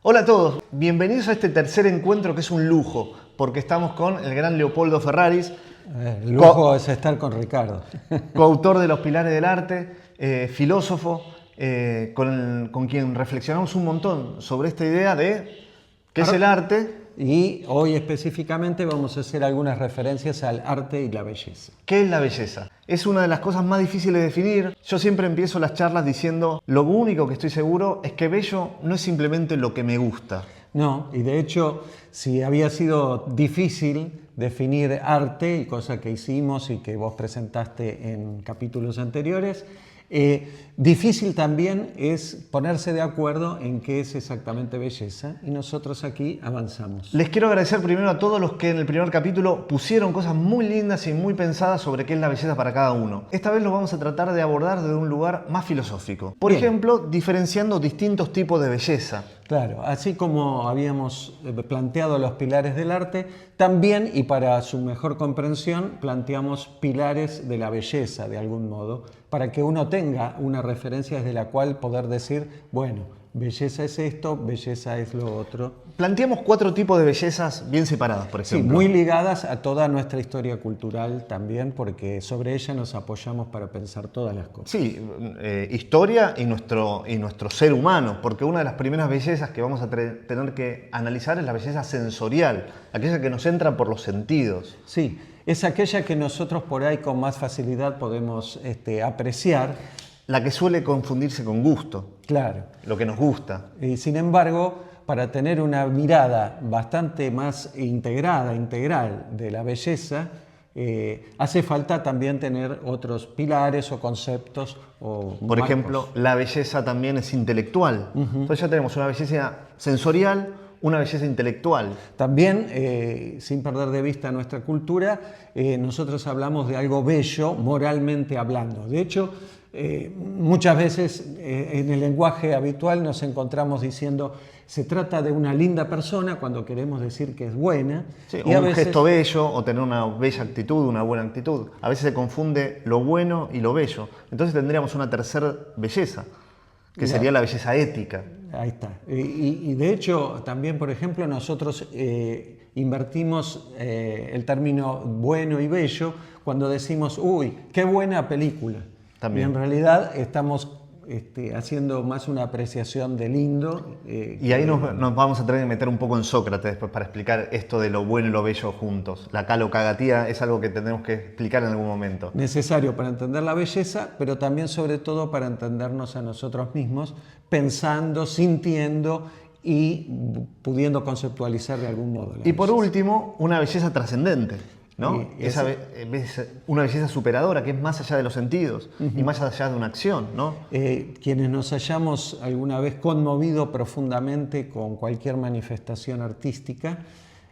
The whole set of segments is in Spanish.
Hola a todos, bienvenidos a este tercer encuentro que es un lujo, porque estamos con el gran Leopoldo Ferraris. El lujo es estar con Ricardo. Coautor de Los Pilares del Arte, filósofo, con quien reflexionamos un montón sobre esta idea de qué es el arte. Y hoy específicamente vamos a hacer algunas referencias al arte y la belleza. ¿Qué es la belleza? Es una de las cosas más difíciles de definir. Yo siempre empiezo las charlas diciendo, lo único que estoy seguro es que bello no es simplemente lo que me gusta. No, y de hecho, si había sido difícil definir arte, y cosa que hicimos y que vos presentaste en capítulos anteriores, difícil también es ponerse de acuerdo en qué es exactamente belleza, y nosotros aquí avanzamos. Les quiero agradecer primero a todos los que en el primer capítulo pusieron cosas muy lindas y muy pensadas sobre qué es la belleza para cada uno. Esta vez lo vamos a tratar de abordar desde un lugar más filosófico. Por ejemplo, diferenciando distintos tipos de belleza. Claro, así como habíamos planteado los pilares del arte, también, y para su mejor comprensión, planteamos pilares de la belleza, de algún modo, para que uno tenga una referencia desde la cual poder decir, bueno, belleza es esto, belleza es lo otro. Planteamos 4 tipos de bellezas bien separadas, por ejemplo. Sí, muy ligadas a toda nuestra historia cultural también, porque sobre ella nos apoyamos para pensar todas las cosas. Sí, historia y nuestro ser humano, porque una de las primeras bellezas que vamos a tener que analizar es la belleza sensorial, aquella que nos entra por los sentidos. Sí, es aquella que nosotros por ahí con más facilidad podemos apreciar. La que suele confundirse con gusto. Claro. Lo que nos gusta. Y sin embargo, para tener una mirada bastante más integral de la belleza, hace falta también tener otros pilares o conceptos. Por ejemplo, la belleza también es intelectual. Entonces ya tenemos una belleza sensorial, una belleza intelectual. También, sin perder de vista nuestra cultura, nosotros hablamos de algo bello moralmente hablando. De hecho, muchas veces en el lenguaje habitual nos encontramos diciendo se trata de una linda persona cuando queremos decir que es buena. Sí, o un gesto bello, o tener una bella actitud, una buena actitud. A veces se confunde lo bueno y lo bello. Entonces tendríamos una tercera belleza, que sería la belleza ética. Ahí está. Y de hecho, también, por ejemplo, nosotros invertimos el término bueno y bello cuando decimos, uy, qué buena película. También. Y en realidad estamos haciendo más una apreciación de lindo. Y ahí nos vamos a tener que meter un poco en Sócrates después para explicar esto de lo bueno y lo bello juntos. La calocagatía es algo que tendremos que explicar en algún momento. Necesario para entender la belleza, pero también sobre todo para entendernos a nosotros mismos, pensando, sintiendo y pudiendo conceptualizar de algún modo. Y por último, una belleza trascendente. ¿No? Una belleza superadora que es más allá de los sentidos y más allá de una acción, ¿no? Quienes nos hayamos alguna vez conmovido profundamente con cualquier manifestación artística,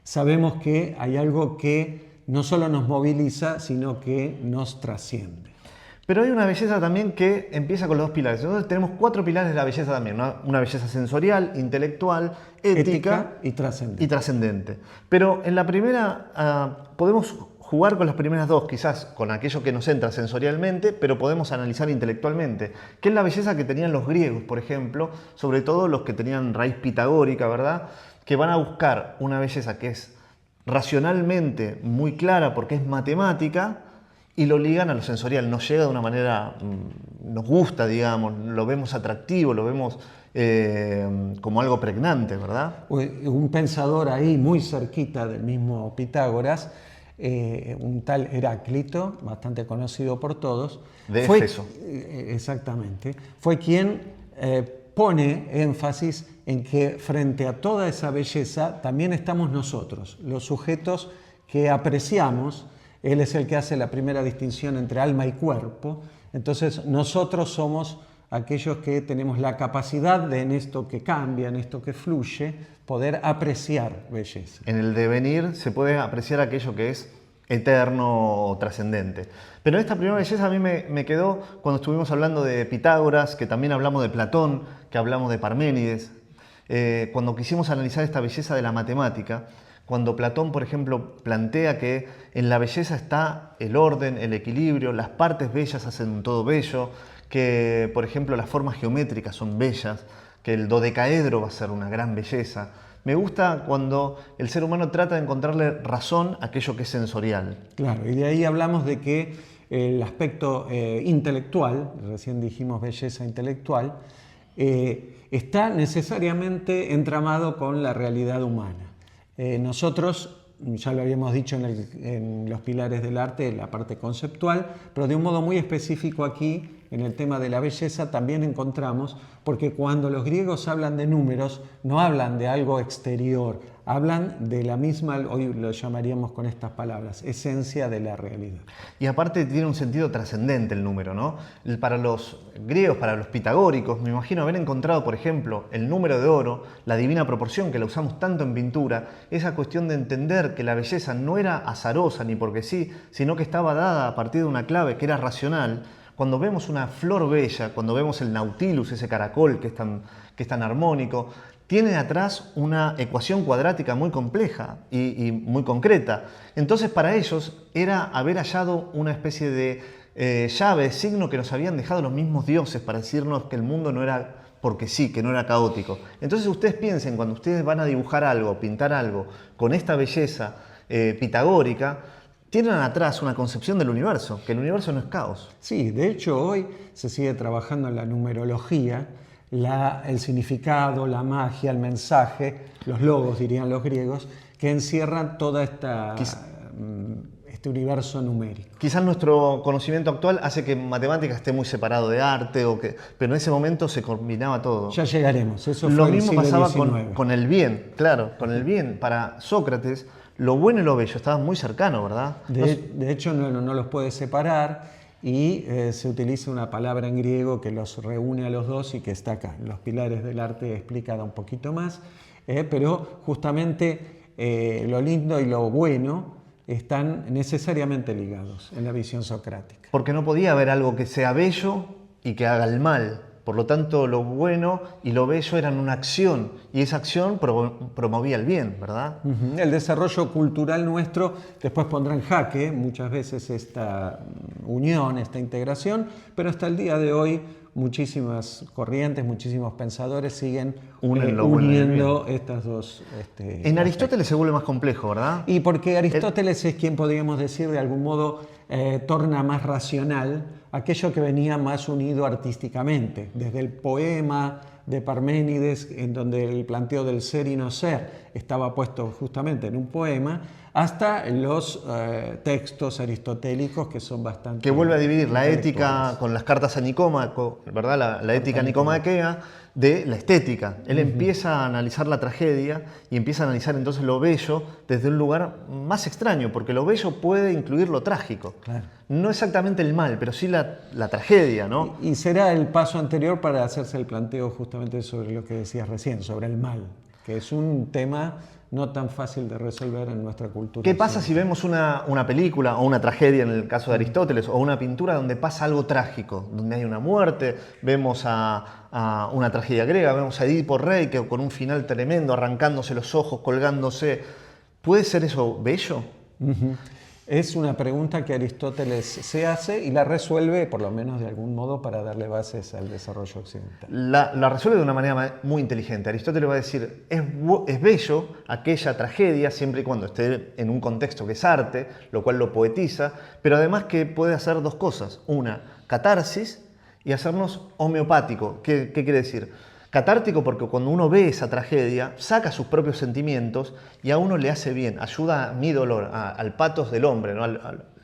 sabemos que hay algo que no solo nos moviliza, sino que nos trasciende. Pero hay una belleza también que empieza con los 2 pilares. Entonces tenemos 4 pilares de la belleza también, ¿no? Una belleza sensorial, intelectual, ética y trascendente. Pero en la primera podemos jugar con las primeras 2, quizás con aquello que nos entra sensorialmente, pero podemos analizar intelectualmente. ¿Qué es la belleza que tenían los griegos, por ejemplo? Sobre todo los que tenían raíz pitagórica, ¿verdad? Que van a buscar una belleza que es racionalmente muy clara porque es matemática, y lo ligan a lo sensorial, nos llega de una manera, nos gusta, digamos, lo vemos atractivo, lo vemos como algo pregnante, ¿verdad? Un pensador ahí muy cerquita del mismo Pitágoras, un tal Heráclito, bastante conocido por todos. De Éfeso. Exactamente. Fue quien pone énfasis en que frente a toda esa belleza también estamos nosotros, los sujetos que apreciamos. Él es el que hace la primera distinción entre alma y cuerpo. Entonces nosotros somos aquellos que tenemos la capacidad de, en esto que cambia, en esto que fluye, poder apreciar belleza. En el devenir se puede apreciar aquello que es eterno o trascendente. Pero esta primera belleza a mí me quedó cuando estuvimos hablando de Pitágoras, que también hablamos de Platón, que hablamos de Parménides, cuando quisimos analizar esta belleza de la matemática. Cuando Platón, por ejemplo, plantea que en la belleza está el orden, el equilibrio, las partes bellas hacen un todo bello, que, por ejemplo, las formas geométricas son bellas, que el dodecaedro va a ser una gran belleza. Me gusta cuando el ser humano trata de encontrarle razón a aquello que es sensorial. Claro, y de ahí hablamos de que el aspecto intelectual, recién dijimos belleza intelectual, está necesariamente entramado con la realidad humana. Nosotros, ya lo habíamos dicho en los pilares del arte, la parte conceptual, pero de un modo muy específico aquí, en el tema de la belleza, también encontramos, porque cuando los griegos hablan de números, no hablan de algo exterior, hablan de la misma, hoy lo llamaríamos con estas palabras, esencia de la realidad. Y aparte tiene un sentido trascendente el número, ¿no? Para los griegos, para los pitagóricos, me imagino haber encontrado, por ejemplo, el número de oro, la divina proporción, que la usamos tanto en pintura, esa cuestión de entender que la belleza no era azarosa ni porque sí, sino que estaba dada a partir de una clave que era racional. Cuando vemos una flor bella, cuando vemos el nautilus, ese caracol que es tan armónico, tiene atrás una ecuación cuadrática muy compleja y muy concreta. Entonces para ellos era haber hallado una especie de llave, signo que nos habían dejado los mismos dioses para decirnos que el mundo no era porque sí, que no era caótico. Entonces ustedes piensen, cuando ustedes van a dibujar algo, pintar algo, con esta belleza pitagórica, tienen atrás una concepción del universo, que el universo no es caos. Sí, de hecho hoy se sigue trabajando en la numerología, el significado, la magia, el mensaje, los logos dirían los griegos, que encierran toda este universo numérico. Quizás nuestro conocimiento actual hace que matemática esté muy separado de arte, pero en ese momento se combinaba todo. Ya llegaremos, eso fue Lo el mismo siglo pasaba XIX. con el bien, claro, con el bien. Para Sócrates, lo bueno y lo bello estaban muy cercanos, ¿verdad? De hecho, no los puede separar y se utiliza una palabra en griego que los reúne a los dos y que está acá. En los pilares del arte explicada un poquito más, pero justamente lo lindo y lo bueno están necesariamente ligados en la visión socrática. Porque no podía haber algo que sea bello y que haga el mal. Por lo tanto, lo bueno y lo bello eran una acción, y esa acción promovía el bien, ¿verdad? El desarrollo cultural nuestro después pondrá en jaque muchas veces esta unión, esta integración, pero hasta el día de hoy muchísimas corrientes, muchísimos pensadores siguen uniendo estas dos. En Aristóteles se vuelve más complejo, ¿verdad? Y porque Aristóteles es quien podríamos decir de algún modo torna más racional aquello que venía más unido artísticamente, desde el poema de Parménides, en donde el planteo del ser y no ser estaba puesto justamente en un poema, hasta los textos aristotélicos que son bastante... Que vuelve a dividir la ética con las cartas a Nicómaco, ¿verdad? La ética nicomaquea de la estética. Él empieza a analizar la tragedia y empieza a analizar entonces lo bello desde un lugar más extraño, porque lo bello puede incluir lo trágico. Claro. No exactamente el mal, pero sí la tragedia, ¿no? Y será el paso anterior para hacerse el planteo justamente sobre lo que decías recién, sobre el mal, que es un tema no tan fácil de resolver en nuestra cultura. ¿Qué pasa si vemos una película o una tragedia en el caso de Aristóteles o una pintura donde pasa algo trágico, donde hay una muerte? Vemos a una tragedia griega, vemos a Edipo Rey que con un final tremendo, arrancándose los ojos, colgándose. ¿Puede ser eso bello? Es una pregunta que Aristóteles se hace y la resuelve, por lo menos de algún modo, para darle bases al desarrollo occidental. La resuelve de una manera muy inteligente. Aristóteles va a decir, es bello aquella tragedia siempre y cuando esté en un contexto que es arte, lo cual lo poetiza, pero además que puede hacer dos cosas. Una, catarsis, y hacernos homeopático. ¿Qué quiere decir? Catártico porque cuando uno ve esa tragedia, saca sus propios sentimientos y a uno le hace bien, ayuda a mi dolor, al patos del hombre, ¿no?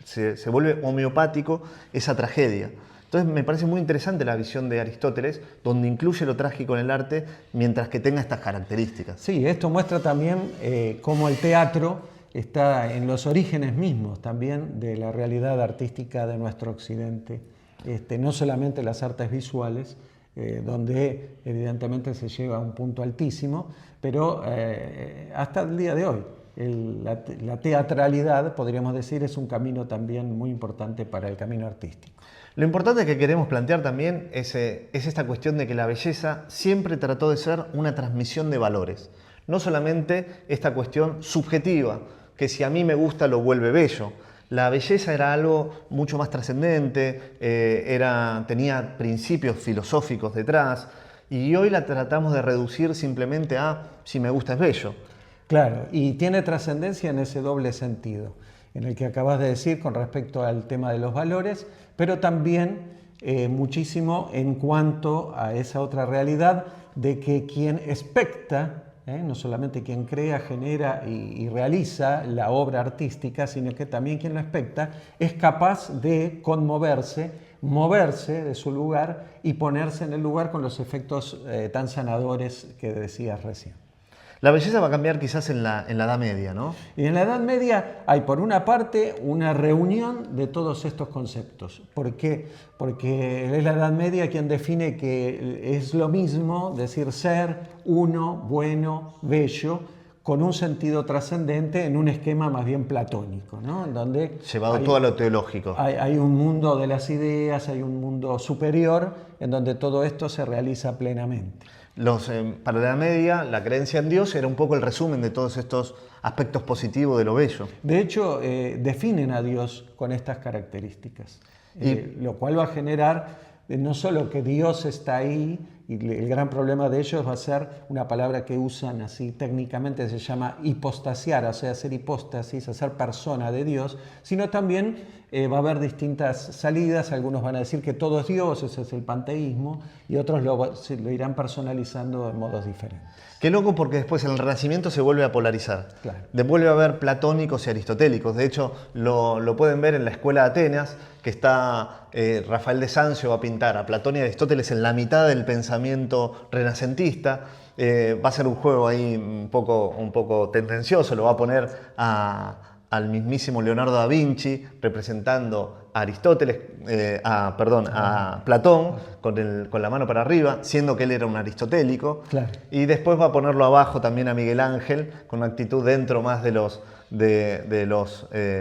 Se vuelve homeopático esa tragedia. Entonces me parece muy interesante la visión de Aristóteles, donde incluye lo trágico en el arte, mientras que tenga estas características. Sí, esto muestra también cómo el teatro está en los orígenes mismos también de la realidad artística de nuestro occidente. No solamente las artes visuales, donde evidentemente se lleva a un punto altísimo, pero hasta el día de hoy la teatralidad, podríamos decir, es un camino también muy importante para el camino artístico. Lo importante que queremos plantear también es esta cuestión de que la belleza siempre trató de ser una transmisión de valores, no solamente esta cuestión subjetiva, que si a mí me gusta lo vuelve bello. La belleza era algo mucho más trascendente, tenía principios filosóficos detrás, y hoy la tratamos de reducir simplemente a si me gusta es bello. Claro, y tiene trascendencia en ese doble sentido, en el que acabas de decir con respecto al tema de los valores, pero también muchísimo en cuanto a esa otra realidad de que quien expecta, no solamente quien crea, genera y realiza la obra artística, sino que también quien lo expecta es capaz de conmoverse, moverse de su lugar y ponerse en el lugar con los efectos tan sanadores que decías recién. La belleza va a cambiar quizás en la Edad Media, ¿no? Y en la Edad Media hay, por una parte, una reunión de todos estos conceptos. ¿Por qué? Porque es la Edad Media quien define que es lo mismo decir ser, uno, bueno, bello, con un sentido trascendente en un esquema más bien platónico, ¿no? En donde Llevado todo a lo teológico. Hay un mundo de las ideas, hay un mundo superior en donde todo esto se realiza plenamente. Para la Edad Media, la creencia en Dios era un poco el resumen de todos estos aspectos positivos de lo bello. De hecho, definen a Dios con estas características, lo cual va a generar no solo que Dios está ahí, y el gran problema de ellos va a ser una palabra que usan así técnicamente, se llama hipostasiar, o sea, hacer hipóstasis, hacer persona de Dios, sino también va a haber distintas salidas. Algunos van a decir que todo es Dios, ese es el panteísmo, y otros lo irán personalizando de modos diferentes. Qué loco, porque después en el Renacimiento se vuelve a polarizar. Claro. Vuelve a haber platónicos y aristotélicos. De hecho, lo pueden ver en la Escuela de Atenas, que está Rafael de Sancio va a pintar a Platón y Aristóteles en la mitad del pensamiento renacentista. Va a ser un juego ahí un poco tendencioso, lo va a poner al mismísimo Leonardo da Vinci representando a Aristóteles, a Platón con la mano para arriba, siendo que él era un aristotélico. Claro. Y después va a ponerlo abajo también a Miguel Ángel, con una actitud dentro más de los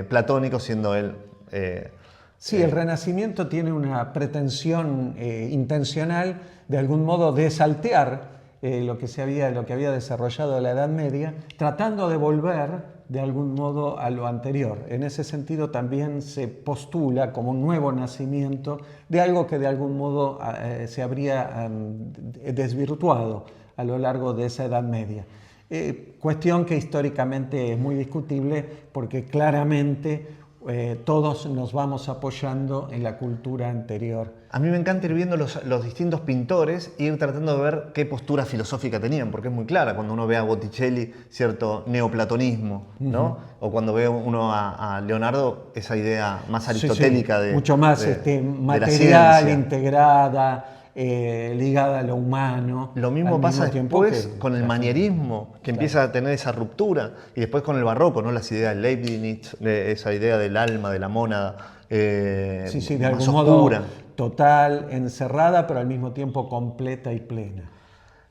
platónicos, siendo él... Sí, el Renacimiento tiene una pretensión intencional de algún modo de saltear lo que había desarrollado la Edad Media, tratando de volver de algún modo a lo anterior. En ese sentido también se postula como un nuevo nacimiento de algo que de algún modo se habría desvirtuado a lo largo de esa Edad Media. Cuestión que históricamente es muy discutible, porque claramente todos nos vamos apoyando en la cultura anterior. A mí me encanta ir viendo los distintos pintores e ir tratando de ver qué postura filosófica tenían, porque es muy clara cuando uno ve a Botticelli cierto neoplatonismo, ¿no? O cuando ve uno a Leonardo, esa idea más aristotélica, sí. Mucho más material, integrada, ligada a lo humano. Lo mismo pasa después con el manierismo, que empieza a tener esa ruptura, y después con el barroco, ¿no? Las ideas de Leibniz, esa idea del alma, de la mónada, de más algún oscura. Modo total, encerrada, pero al mismo tiempo completa y plena.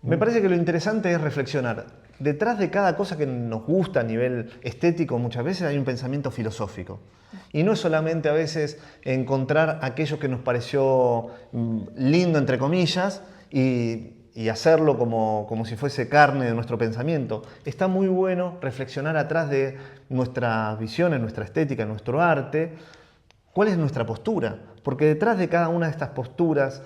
Me parece que lo interesante es reflexionar. Detrás de cada cosa que nos gusta a nivel estético, muchas veces hay un pensamiento filosófico. Y no es solamente a veces encontrar aquello que nos pareció lindo, entre comillas, y hacerlo como si fuese carne de nuestro pensamiento. Está muy bueno reflexionar atrás de nuestras visiones, nuestra estética, nuestro arte, cuál es nuestra postura. Porque detrás de cada una de estas posturas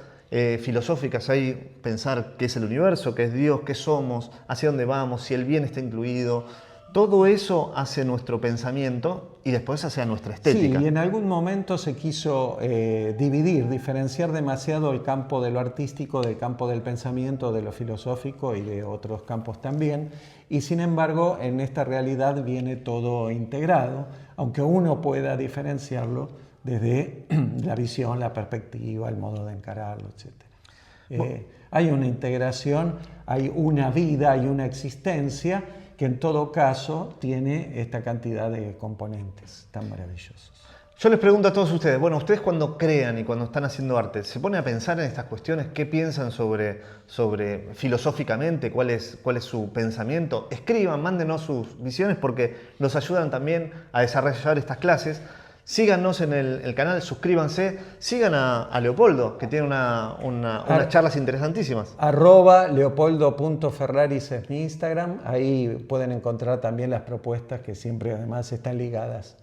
filosóficas hay pensar qué es el universo, qué es Dios, qué somos, hacia dónde vamos, si el bien está incluido. Todo eso hace nuestro pensamiento y después hace a nuestra estética. Sí, y en algún momento se quiso diferenciar demasiado el campo de lo artístico del campo del pensamiento, de lo filosófico y de otros campos también. Y sin embargo, en esta realidad viene todo integrado, aunque uno pueda diferenciarlo desde la visión, la perspectiva, el modo de encararlo, etc. Hay una integración, hay una vida, hay una existencia que en todo caso tiene esta cantidad de componentes tan maravillosos. Yo les pregunto a todos ustedes, bueno, ustedes cuando crean y cuando están haciendo arte, ¿se ponen a pensar en estas cuestiones? ¿Qué piensan sobre filosóficamente? ¿Cuál es su pensamiento? Escriban, mándenos sus visiones, porque nos ayudan también a desarrollar estas clases. Síganos en el canal, suscríbanse, sigan a Leopoldo, que tiene unas charlas interesantísimas. @leopoldo.ferraris es mi Instagram, ahí pueden encontrar también las propuestas que siempre además están ligadas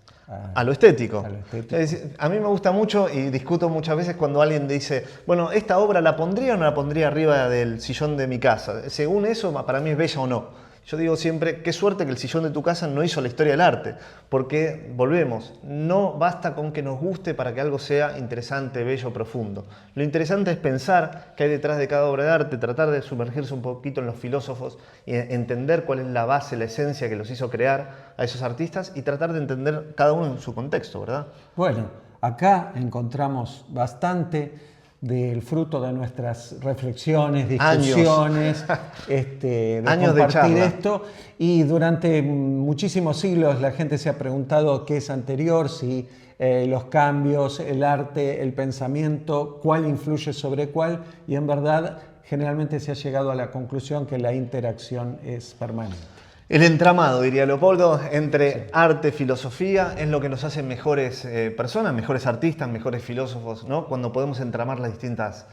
a lo estético. A lo estético. Es decir, a mí me gusta mucho y discuto muchas veces cuando alguien dice, bueno, ¿esta obra la pondría o no la pondría arriba del sillón de mi casa? Según eso, para mí es bella o no. Yo digo siempre, qué suerte que el sillón de tu casa no hizo la historia del arte, porque, volvemos, no basta con que nos guste para que algo sea interesante, bello, profundo. Lo interesante es pensar qué hay detrás de cada obra de arte, tratar de sumergirse un poquito en los filósofos y entender cuál es la base, la esencia que los hizo crear a esos artistas y tratar de entender cada uno en su contexto, ¿verdad? Bueno, acá encontramos bastante del fruto de nuestras reflexiones, discusiones, de Años de compartir charla. esto. Y durante muchísimos siglos la gente se ha preguntado qué es anterior, si los cambios, el arte, el pensamiento, cuál influye sobre cuál. Y en verdad, generalmente se ha llegado a la conclusión que la interacción es permanente. El entramado, diría Leopoldo, entre arte, filosofía, es lo que nos hace mejores personas, mejores artistas, mejores filósofos, ¿no? Cuando podemos entramar las distintas.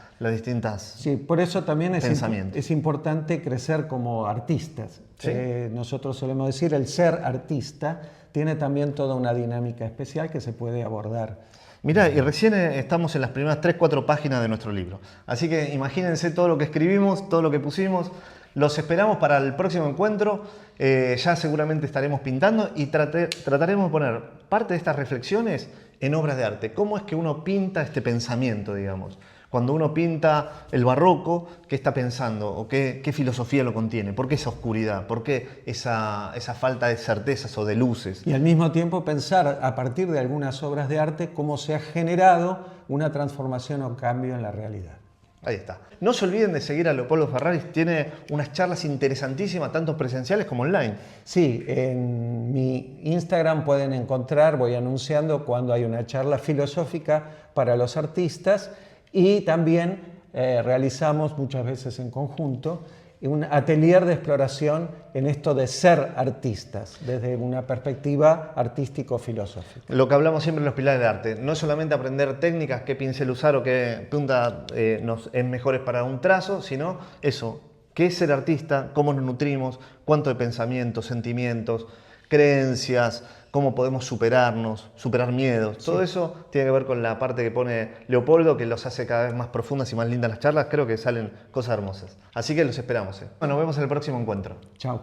Sí, por eso también Pensamientos. es importante crecer como artistas. Sí. Nosotros solemos decir, el ser artista tiene también toda una dinámica especial que se puede abordar. Mirá, y recién estamos en las primeras 3-4 páginas de nuestro libro. Así que imagínense todo lo que escribimos, todo lo que pusimos. Los esperamos para el próximo encuentro. Ya seguramente estaremos pintando y trataremos de poner parte de estas reflexiones en obras de arte. ¿Cómo es que uno pinta este pensamiento, digamos? Cuando uno pinta el barroco, ¿qué está pensando? ¿O qué filosofía lo contiene? ¿Por qué esa oscuridad? ¿Por qué esa falta de certezas o de luces? Y al mismo tiempo pensar a partir de algunas obras de arte cómo se ha generado una transformación o cambio en la realidad. Ahí está. No se olviden de seguir a Leopoldo Ferraris, tiene unas charlas interesantísimas, tanto presenciales como online. Sí, en mi Instagram pueden encontrar, voy anunciando cuando hay una charla filosófica para los artistas y también realizamos muchas veces en conjunto un atelier de exploración en esto de ser artistas, desde una perspectiva artístico-filosófica. Lo que hablamos siempre en los pilares de arte, no es solamente aprender técnicas, qué pincel usar o qué punta nos es mejores para un trazo, sino eso, qué es ser artista, cómo nos nutrimos, cuánto de pensamientos, sentimientos, creencias, cómo podemos superarnos, superar miedos. Sí. Todo eso tiene que ver con la parte que pone Leopoldo, que los hace cada vez más profundas y más lindas las charlas. Creo que salen cosas hermosas. Así que los esperamos. Bueno, nos vemos en el próximo encuentro. Chao.